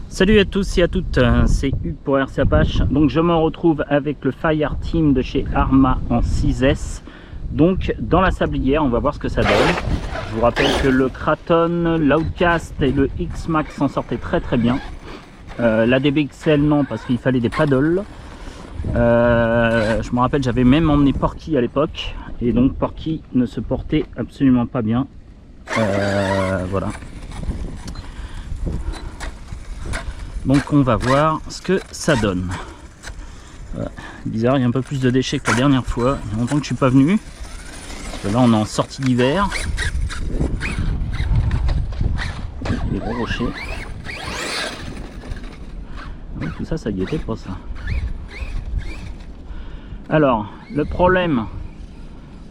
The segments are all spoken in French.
Salut à tous et à toutes, c'est Hugues pour RC Apache. Donc je me retrouve avec le Fire Team de chez Arma en 6S. Donc dans la sablière, on va voir ce que ça donne. Je vous rappelle que le Kraton, l'Outcast et le X-Max s'en sortaient très bien. La DBXL non, parce qu'il fallait des paddles. Je me rappelle, j'avais même emmené Porky à l'époque. Et donc Porky ne se portait absolument pas bien. Voilà. Donc on va voir ce que ça donne. Voilà. Bizarre, il y a un peu plus de déchets que la dernière fois. Il y a longtemps que je suis pas venu. Parce que là on est en sortie d'hiver. Des gros rochers. Oui, tout ça, ça y était pas ça. Alors, le problème,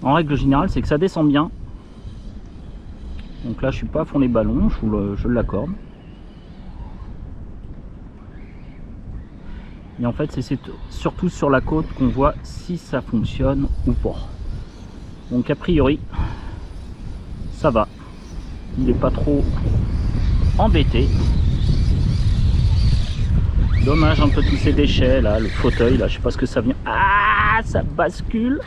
en règle générale, c'est que ça descend bien. Donc là je suis pas à fond les ballons, je l'accorde. Et en fait c'est surtout sur la côte qu'on voit si ça fonctionne ou pas. Donc a priori ça va, il n'est pas trop embêté. Dommage un peu tous ces déchets là, le fauteuil là, je sais pas ce que ça vient. Ah, ça bascule.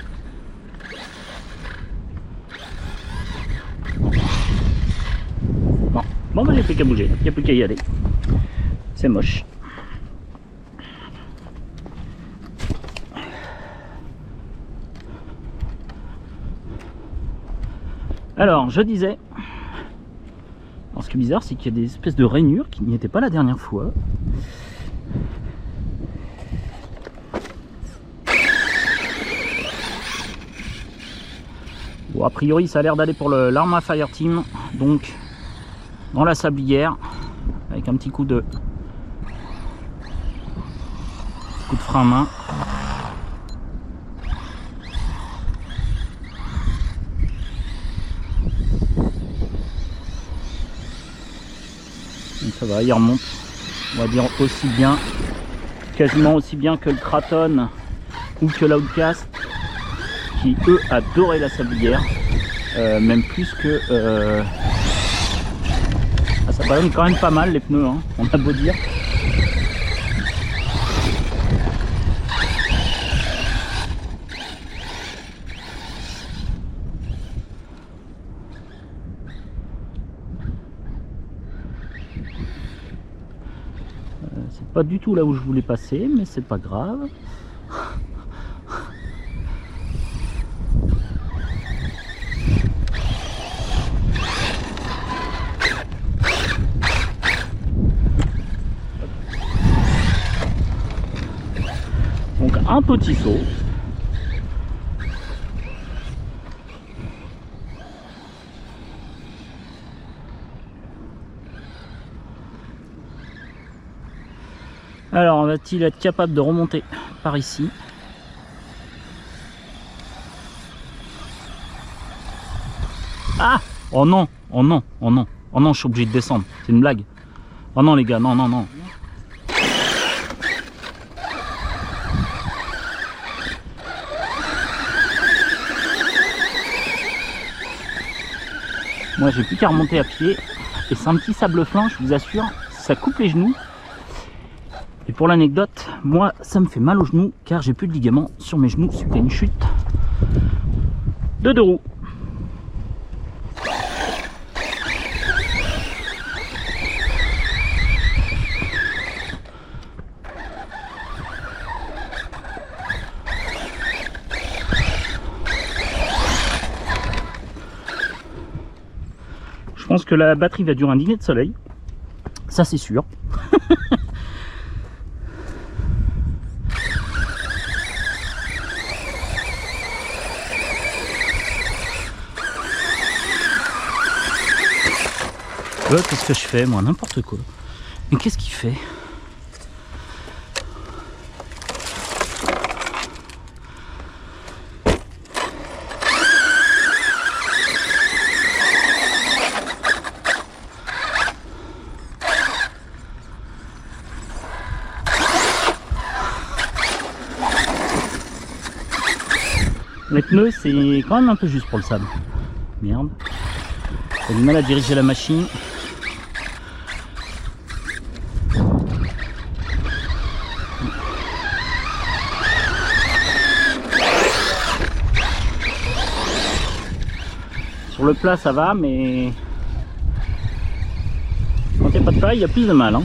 Bon bah j'ai plus qu'à bouger, il n'y a plus qu'à y aller. C'est moche. Alors, je disais, alors ce qui est bizarre, c'est qu'il y a des espèces de rainures qui n'y étaient pas la dernière fois. Bon, a priori, ça a l'air d'aller pour l'Arma Fire Team, donc dans la sablière, avec un petit coup de frein à main. Donc ça va, il remonte, on va dire aussi bien, quasiment aussi bien que le Kraton ou que l'Outcast, qui eux adoraient la sablière, même plus que... Ah, ça ballonne quand même pas mal les pneus, hein, on a beau dire. C'est pas du tout là où je voulais passer, mais c'est pas grave. Donc un petit saut. Alors, va-t-il être capable de remonter par ici? Ah! Oh non! Oh non! Oh non! Oh non, je suis obligé de descendre. C'est une blague. Oh non les gars, non, non, non. Moi, j'ai plus qu'à remonter à pied. Et c'est un petit sable fin, je vous assure. Ça coupe les genoux. Et pour l'anecdote, moi ça me fait mal aux genoux car j'ai plus de ligaments sur mes genoux suite à une chute de 2 roues. Je pense que la batterie va durer un dîner de soleil, ça c'est sûr. Qu'est-ce que je fais moi? N'importe quoi. Mais qu'est-ce qu'il fait? Les pneus, c'est quand même un peu juste pour le sable. Merde. J'ai du mal à diriger la machine. Sur le plat, ça va, mais quand il n'y a pas de paille, il y a plus de mal. Hein.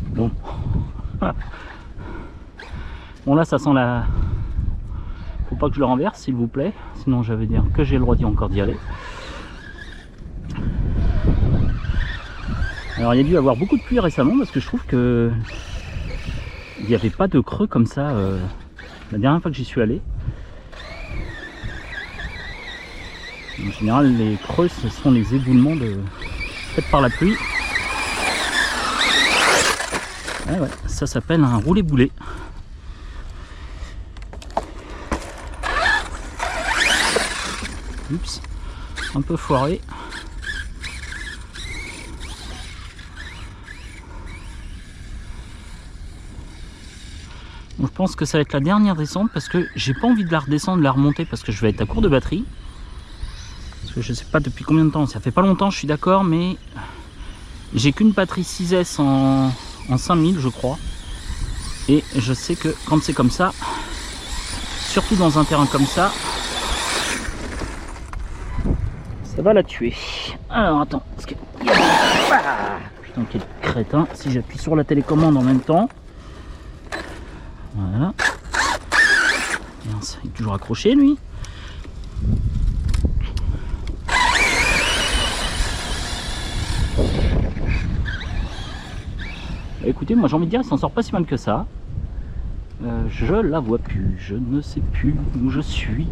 Bon. Bon là ça sent la... Faut pas que je le renverse s'il vous plaît. Sinon je vais dire que j'ai le droit encore d'y aller. Alors il y a dû y avoir beaucoup de pluie récemment parce que je trouve que il n'y avait pas de creux comme ça la dernière fois que j'y suis allé. En général les creux ce sont les éboulements faits par la pluie. Ouais, ouais, ça s'appelle un roulé-boulet. Oups, un peu foiré. Bon, je pense que ça va être la dernière descente parce que j'ai pas envie de la redescendre, de la remonter parce que je vais être à court de batterie. Parce que je sais pas depuis combien de temps, ça fait pas longtemps, je suis d'accord, mais j'ai qu'une batterie 6S en 5000 je crois. Et je sais que quand c'est comme ça, surtout dans un terrain comme ça va la tuer. Alors attends, parce que... Ah, putain quel crétin, si j'appuie sur la télécommande en même temps. Voilà. Il est toujours accroché lui. Écoutez, moi j'ai envie de dire, il s'en sort pas si mal que ça. Je la vois plus, je ne sais plus où je suis.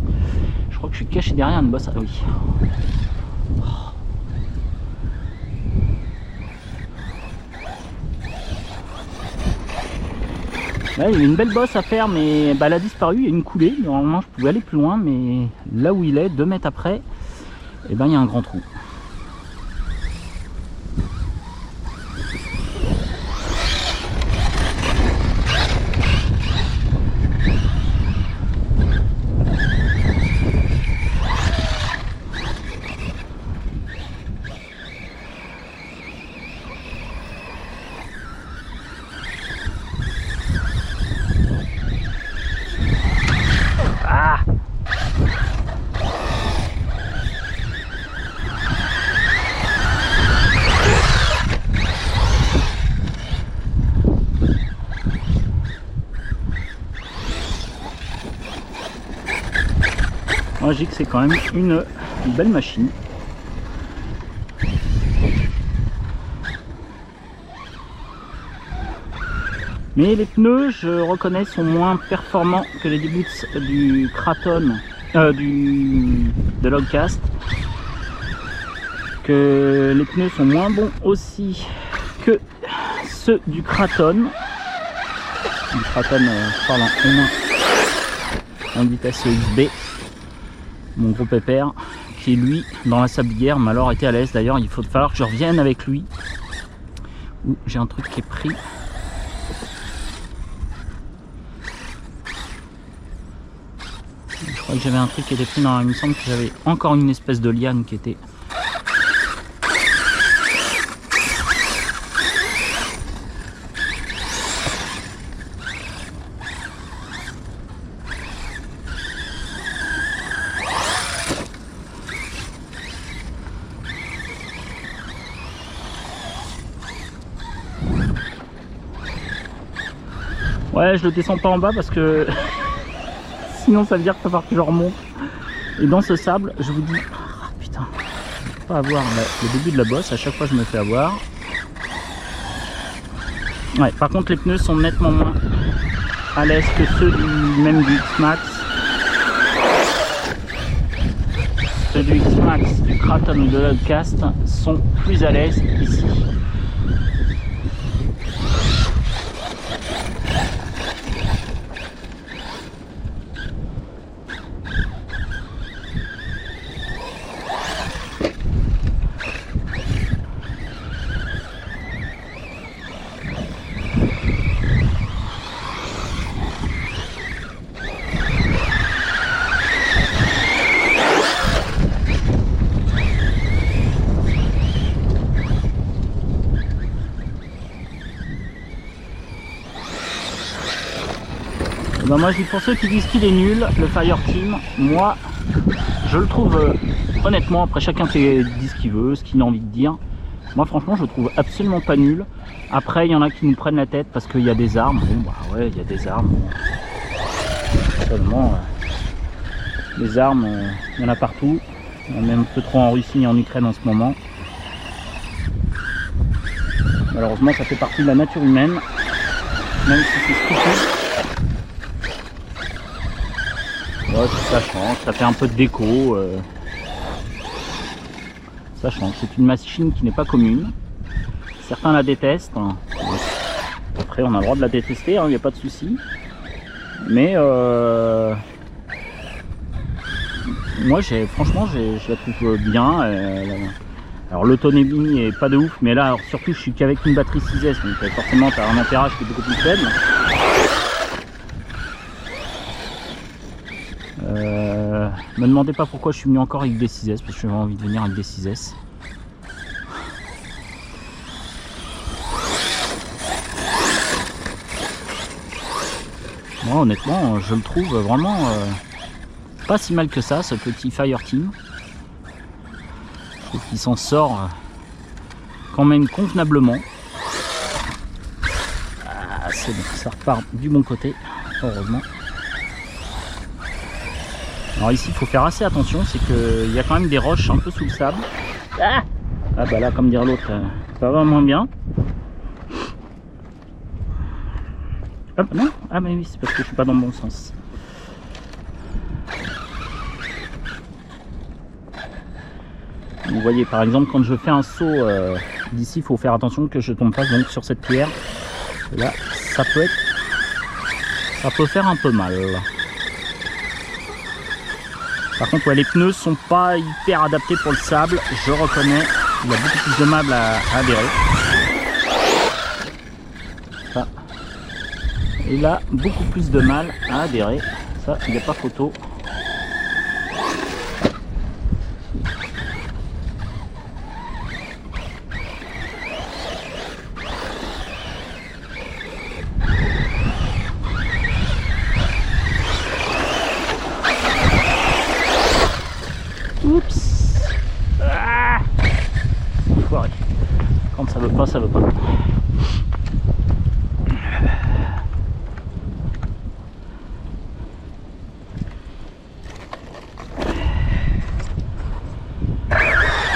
Je crois que je suis caché derrière une bosse. Ah oui. Là, il y a une belle bosse à faire, mais bah, elle a disparu, il y a une coulée. Normalement, je pouvais aller plus loin, mais là où il est, 2 mètres après, eh ben, il y a un grand trou. Moi je dis que c'est quand même une belle machine. Mais les pneus, je reconnais, sont moins performants que les D-Boots du Kraton, de Logcast. Que les pneus sont moins bons aussi que ceux du Kraton. Du Kraton, je parle en vitesse USB. Mon gros pépère, qui lui, dans la sablière, m'a alors été à l'aise. D'ailleurs, il faut falloir que je revienne avec lui. Ouh, j'ai un truc qui est pris. Je crois que j'avais un truc qui était pris dans... Il me semble que j'avais encore une espèce de liane qui était... Ouais, je le descends pas en bas parce que sinon ça veut dire qu'il va falloir que je remonte. Et dans ce sable, je vous dis, oh, putain, je ne peux pas avoir le début de la bosse, à chaque fois je me fais avoir. Ouais, par contre les pneus sont nettement moins à l'aise que ceux même du X-Max. Ceux du X-Max, du Kraton ou de Logcast sont plus à l'aise ici. Bah moi je dis pour ceux qui disent qu'il est nul, le Fireteam, moi je le trouve honnêtement, après chacun dit ce qu'il veut, ce qu'il a envie de dire. Moi franchement je le trouve absolument pas nul. Après il y en a qui nous prennent la tête parce qu'il y a des armes. Bon bah ouais il y a des armes. Seulement les armes, il y en a partout. Il y en a même un peu trop en Russie et en Ukraine en ce moment. Malheureusement ça fait partie de la nature humaine. Même si c'est stupide. Ouais, ça change, ça fait un peu de déco. Ça change. C'est une machine qui n'est pas commune. Certains la détestent. Après, on a le droit de la détester, il n'y a pas de souci. Mais moi, franchement, je la trouve bien. Alors, l'autonomie est pas de ouf, mais là, alors, surtout, je suis qu'avec une batterie 6S, donc forcément, tu as un ampérage qui est beaucoup plus faible. Me demandez pas pourquoi je suis venu encore avec des 6S, parce que j'avais envie de venir avec des 6S. Moi honnêtement je le trouve vraiment pas si mal que ça, ce petit Fireteam. Je trouve qu'il s'en sort quand même convenablement. Ah, c'est bon, ça repart du bon côté, heureusement. Alors ici il faut faire assez attention, c'est qu'il y a quand même des roches un peu sous le sable. Ah bah là comme dire l'autre, ça va moins bien. Hop, non. Ah mais oui c'est parce que je suis pas dans le bon sens. Vous voyez par exemple quand je fais un saut d'ici, il faut faire attention que je tombe pas donc sur cette pierre. Et là ça peut faire un peu mal. Par contre ouais, les pneus sont pas hyper adaptés pour le sable, je reconnais, il y a beaucoup plus de mal à adhérer. Ça. Et là beaucoup plus de mal à adhérer, ça il n'y a pas photo. Oups. Ah, foiré. Quand ça veut pas, ça veut pas.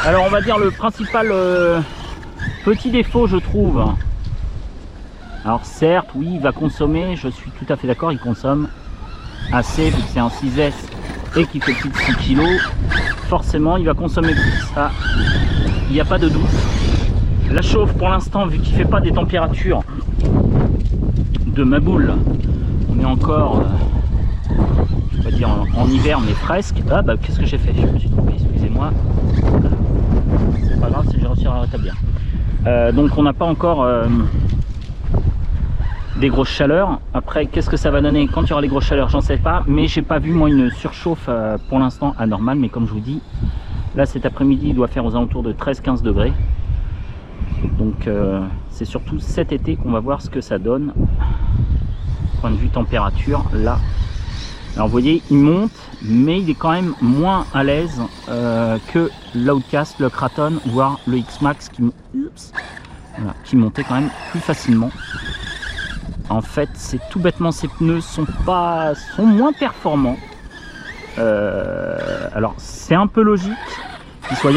Alors on va dire le principal petit défaut je trouve. Alors certes oui il va consommer, je suis tout à fait d'accord, il consomme assez vu que c'est un 6S et qui fait plus de 6 kg. Forcément il va consommer plus, ça il n'y a pas de doute. La chauffe pour l'instant vu qu'il ne fait pas des températures de ma boule, on est encore je vais pas dire en hiver mais presque. Ah bah qu'est-ce que j'ai fait, je me suis trompé, excusez-moi. C'est pas grave si j'ai réussi à rétablir. Donc on n'a pas encore des grosses chaleurs. Après qu'est-ce que ça va donner quand il y aura les grosses chaleurs, j'en sais pas, mais j'ai pas vu moi une surchauffe pour l'instant anormale. Mais comme je vous dis, là cet après-midi il doit faire aux alentours de 13-15 degrés. Donc c'est surtout cet été qu'on va voir ce que ça donne point de vue température. Là alors vous voyez il monte mais il est quand même moins à l'aise que l'Outcast, le Kraton voire le X-Max qui montait quand même plus facilement. En fait c'est tout bêtement ces pneus sont moins performants. Alors c'est un peu logique qu'ils soient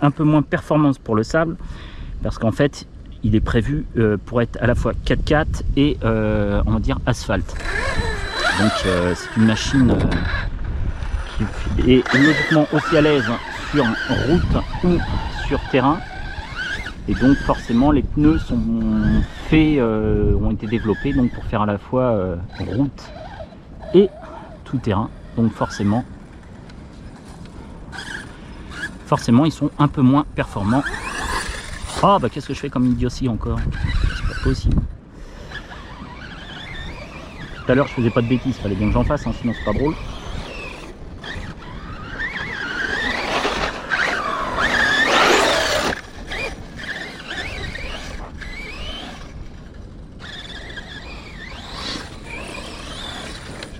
un peu moins performants pour le sable parce qu'en fait il est prévu pour être à la fois 4x4 et on va dire asphalte. Donc c'est une machine qui est logiquement aussi à l'aise sur route ou sur terrain. Et donc forcément les pneus sont faits, ont été développés donc pour faire à la fois route et tout terrain. Donc forcément ils sont un peu moins performants. Ah bah qu'est-ce que je fais comme idiotie encore, c'est pas possible. Tout à l'heure je faisais pas de bêtises, fallait bien que j'en fasse, hein, sinon c'est pas drôle.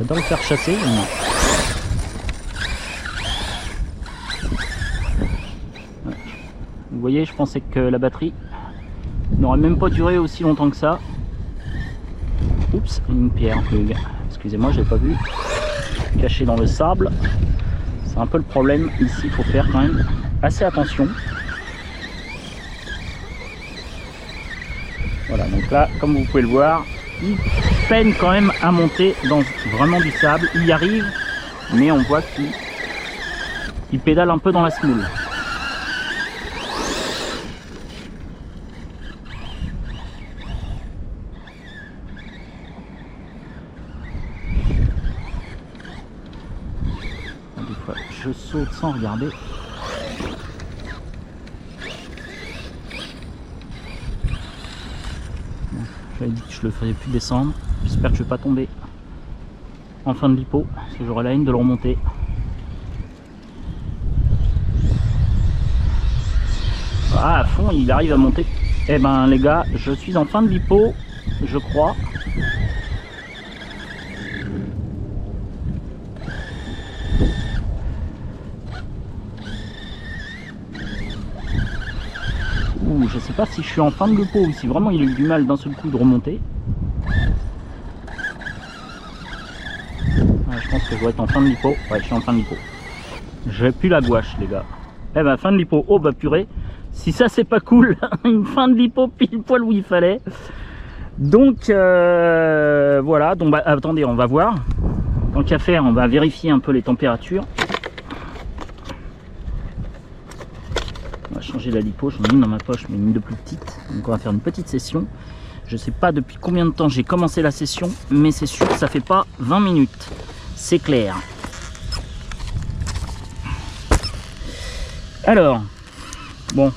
J'adore le faire chasser. Vous voyez, je pensais que la batterie n'aurait même pas duré aussi longtemps que ça. Oups, une pierre. Excusez-moi, je l'ai pas vu. Caché dans le sable. C'est un peu le problème ici, il faut faire quand même assez attention. Voilà, donc là, comme vous pouvez le voir, il peine quand même à monter dans vraiment du sable. Il y arrive, mais on voit qu'il pédale un peu dans la semoule. Des fois, je saute sans regarder. J'avais dit que je le ferais plus descendre. J'espère que je ne vais pas tomber en fin de lipo, parce que j'aurai la haine de le remonter. Ah, à fond, il arrive à monter. Eh ben les gars, je suis en fin de lipo, je crois. Ouh, je sais pas si je suis en fin de lipo ou si vraiment il a eu du mal d'un seul coup de remonter. Ouais, je pense que je dois être en fin de lipo. Ouais, je suis en fin de lipo. J'ai plus la gouache, les gars. Eh ben, fin de lipo. Oh bah purée. Si ça c'est pas cool, une fin de lipo pile poil où il fallait. Donc voilà. Donc bah, attendez, on va voir. Tant qu'à faire, on va vérifier un peu les températures. On va changer la lipo. J'en ai une dans ma poche, mais une de plus petite. Donc on va faire une petite session. Je sais pas depuis combien de temps j'ai commencé la session, mais c'est sûr que ça fait pas 20 minutes. C'est clair. Alors, bon.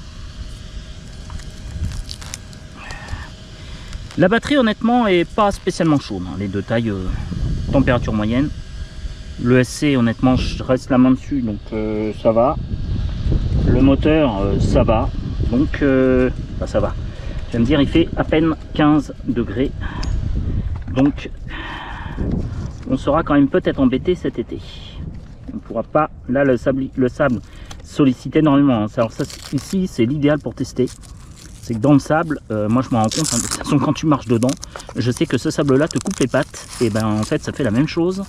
La batterie honnêtement est pas spécialement chaude. Hein. Les deux tailles, température moyenne. Le SC honnêtement je reste la main dessus, donc ça va. Le moteur ça va. Donc bah, ça va. Je vais me dire il fait à peine 15 degrés. Donc on sera quand même peut-être embêté cet été. On ne pourra pas. Là le sable sollicite énormément. Hein. Alors ça ici c'est l'idéal pour tester. C'est que dans le sable, moi je m'en rends compte, hein, de toute façon quand tu marches dedans, je sais que ce sable là te coupe les pattes. Et ben en fait ça fait la même chose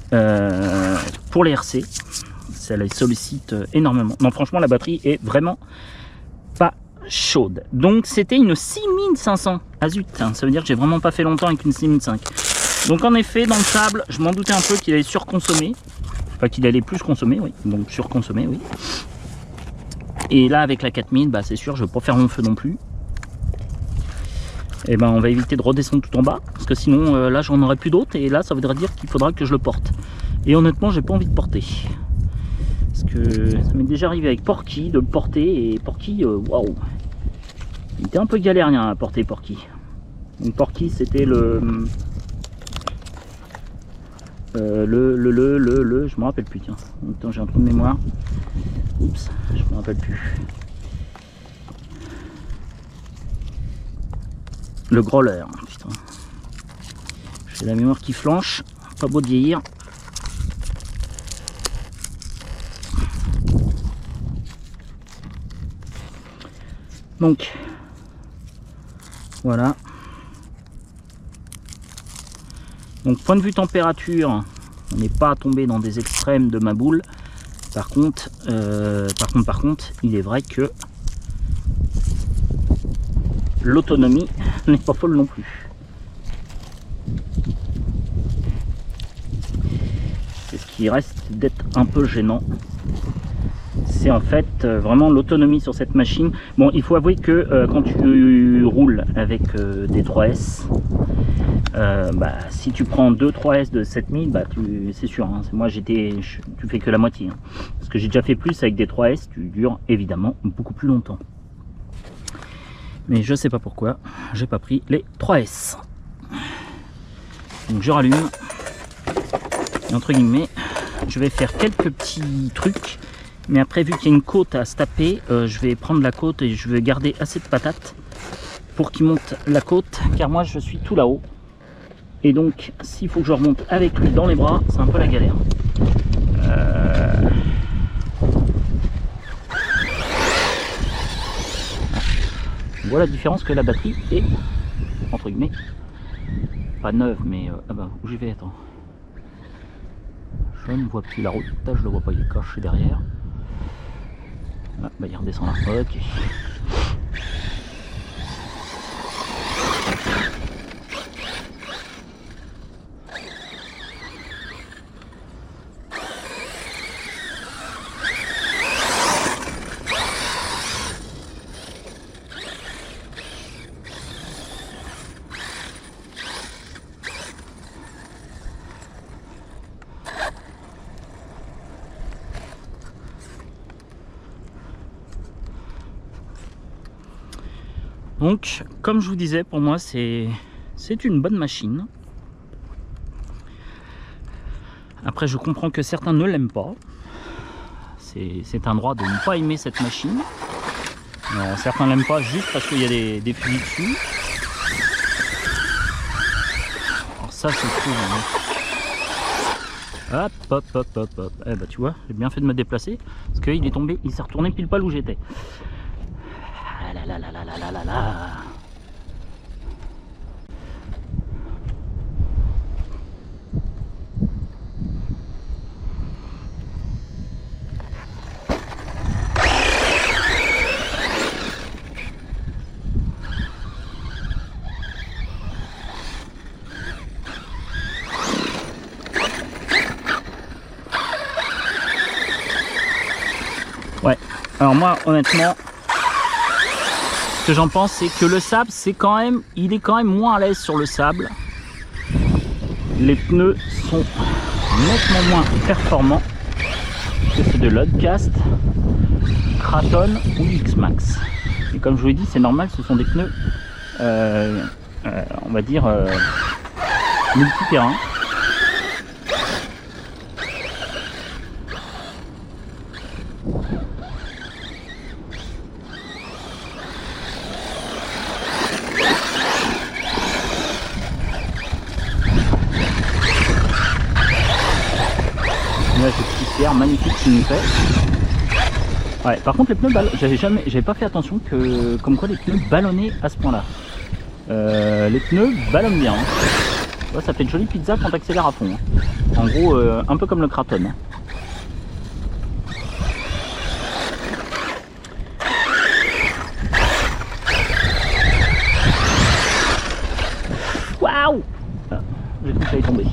pour les RC. Ça les sollicite énormément. Non franchement la batterie est vraiment pas chaude. Donc c'était une 6500. Ah zut, hein, ça veut dire que j'ai vraiment pas fait longtemps avec une 6005. Donc en effet dans le sable, je m'en doutais un peu qu'il allait surconsommer. Enfin qu'il allait plus consommer, oui. Donc surconsommer, oui. Et là avec la 4000, bah, c'est sûr je ne vais pas faire mon feu non plus. Et ben on va éviter de redescendre tout en bas. Parce que sinon là j'en aurai plus d'autres. Et là ça voudrait dire qu'il faudra que je le porte. Et honnêtement j'ai pas envie de porter. Parce que ça m'est déjà arrivé avec Porky de le porter. Et Porky, waouh, il était un peu galérien à porter Porky. Donc Porky c'était je me rappelle plus, tiens. Attends, j'ai un trou de mémoire. Oups, je me rappelle plus. Le growler, putain. J'ai la mémoire qui flanche, pas beau de vieillir. Donc, voilà. Donc point de vue température, on n'est pas tombé dans des extrêmes de ma boule. Par contre, il est vrai que l'autonomie n'est pas folle non plus. C'est ce qui reste d'être un peu gênant. C'est en fait vraiment l'autonomie sur cette machine. Bon, il faut avouer que quand tu roules avec des 3S, bah, si tu prends 2-3S de 7000, bah, c'est sûr, hein, moi tu fais que la moitié. Hein. Parce que j'ai déjà fait plus avec des 3S, tu dures évidemment beaucoup plus longtemps. Mais je sais pas pourquoi, j'ai pas pris les 3S. Donc je rallume. Et entre guillemets, je vais faire quelques petits trucs. Mais après, vu qu'il y a une côte à se taper, je vais prendre la côte et je vais garder assez de patates pour qu'il monte la côte. Car moi, je suis tout là-haut. Et donc, s'il faut que je remonte avec lui dans les bras, c'est un peu la galère. On voit la différence que la batterie est, entre guillemets, pas neuve, mais... ah bah, où j'y vais, attends. Je ne vois plus la route, je le vois pas, il est caché derrière. Ah, bah il redescend là, ok. Donc, comme je vous disais, pour moi, c'est une bonne machine. Après, je comprends que certains ne l'aiment pas. C'est un droit de ne pas aimer cette machine. Certains ne l'aiment pas juste parce qu'il y a des fusils dessus. Alors ça, c'est cool. Hein. Hop, hop, hop, hop, hop. Eh bah, tu vois, j'ai bien fait de me déplacer parce qu'il est tombé, il s'est retourné pile poil où j'étais. Ah là là là là là là là. Ouais, alors moi honnêtement, ce que j'en pense, c'est que le sable, il est quand même moins à l'aise sur le sable. Les pneus sont nettement moins performants que ceux de Lodcast, Kraton ou X-Max. Et comme je vous l'ai dit, c'est normal, ce sont des pneus, on va dire, multi-terrain. Là, ce petit CR magnifique qu'il nous fait. Ouais, par contre les pneus j'avais pas fait attention que comme quoi les pneus ballonnaient à ce point là. Les pneus ballonnent bien. Ouais, ça fait une jolie pizza quand tu accélères à fond. En gros, un peu comme le Kraton. Waouh! Ah, j'ai cru que ça allait tomber.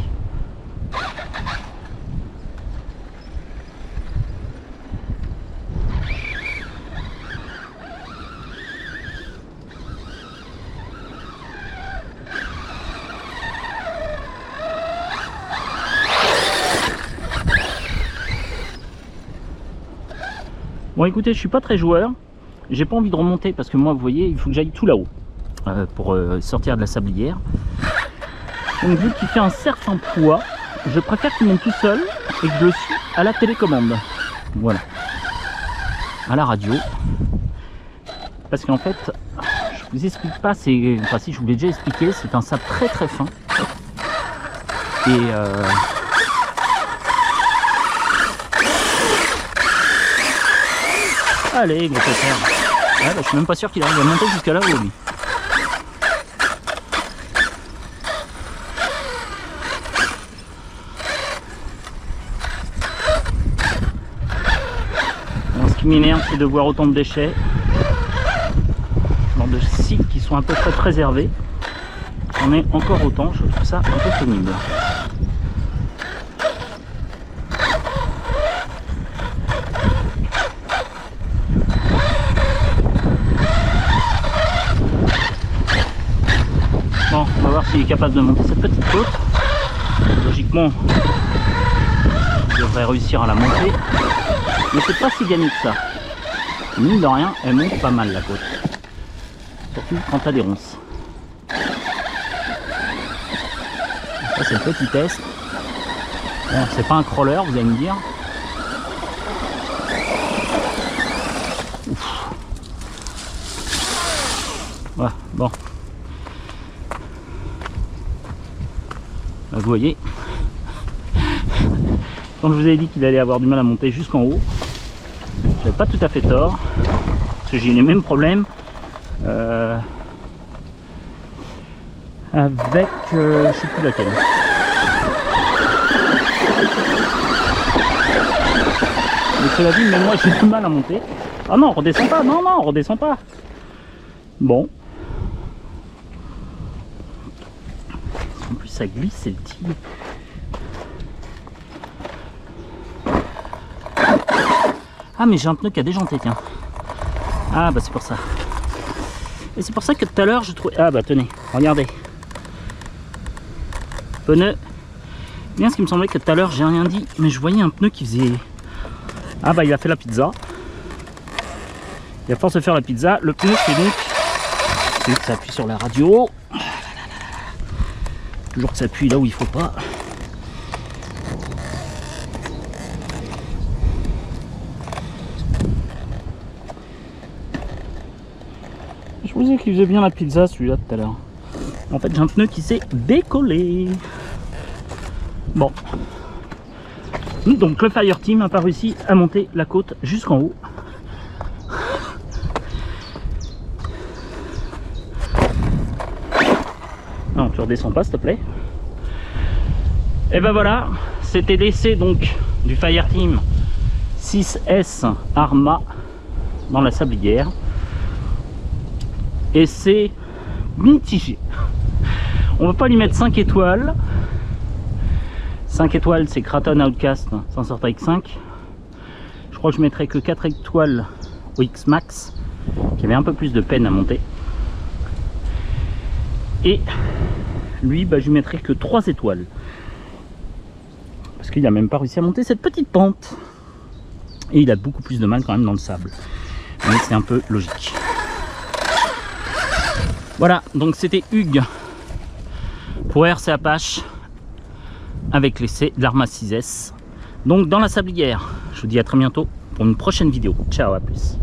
Bon écoutez, je suis pas très joueur, j'ai pas envie de remonter parce que moi vous voyez il faut que j'aille tout là-haut pour sortir de la sablière. Donc vu qu'il fait un certain poids, je préfère qu'il monte tout seul et que je le suis à la télécommande. Voilà. À la radio. Parce qu'en fait, je vous explique pas, enfin si je vous l'ai déjà expliqué, c'est un sable très très fin. Et allez, gros pépère. Ouais, bah, je suis même pas sûr qu'il arrive à monter jusqu'à là où lui. Alors, ce qui m'énerve, c'est de voir autant de déchets dans de sites qui sont à peu près préservés. On est encore autant, je trouve ça un peu pénible. Bon, on va voir s'il est capable de monter cette petite côte. Logiquement, je devrais réussir à la monter. Mais c'est pas si gagné que ça. Mine de rien, elle monte pas mal la côte. Surtout quand t'as des ronces. Ça c'est le petit test. Bon, c'est pas un crawler, vous allez me dire. Ouf. Ouais, bon. Vous voyez, quand je vous avais dit qu'il allait avoir du mal à monter jusqu'en haut, j'avais pas tout à fait tort, parce que j'ai eu les mêmes problèmes avec je sais plus laquelle. Mais cela dit, mais moi j'ai du mal à monter. Ah non, redescends pas, non, non, redescends pas. Bon. En plus ça glisse, c'est le tir. Ah mais j'ai un pneu qui a déjanté, tiens. Ah bah c'est pour ça. Et c'est pour ça que tout à l'heure je trouvais... Ah bah tenez, regardez. Pneu. Bien ce qui me semblait que tout à l'heure j'ai rien dit, mais je voyais un pneu qui faisait... Ah bah il a fait la pizza. Et à force de faire la pizza, le pneu c'est donc... Ça appuie sur la radio. Toujours que ça appuie là où il faut pas. Je vous ai dit qu'il faisait bien la pizza celui-là tout à l'heure. En fait j'ai un pneu qui s'est décollé. Bon. Donc le Fire Team n'a pas réussi à monter la côte jusqu'en haut. Non, tu redescends pas s'il te plaît. Et ben voilà, c'était l'essai donc du Fire Team 6S Arma dans la Sablière. Et c'est mitigé. On va pas lui mettre 5 étoiles. 5 étoiles c'est Kraton Outcast sans sorte avec 5. Je crois que je mettrai que 4 étoiles au X-Max qui avait un peu plus de peine à monter. Et lui bah, je lui mettrai que 3 étoiles. Parce qu'il n'a même pas réussi à monter cette petite pente. Et il a beaucoup plus de mal quand même dans le sable. Mais c'est un peu logique. Voilà, donc c'était Hugues pour RC Apache avec l'essai de l'Arma 6S. Donc dans la Sablière. Je vous dis à très bientôt pour une prochaine vidéo. Ciao, à plus.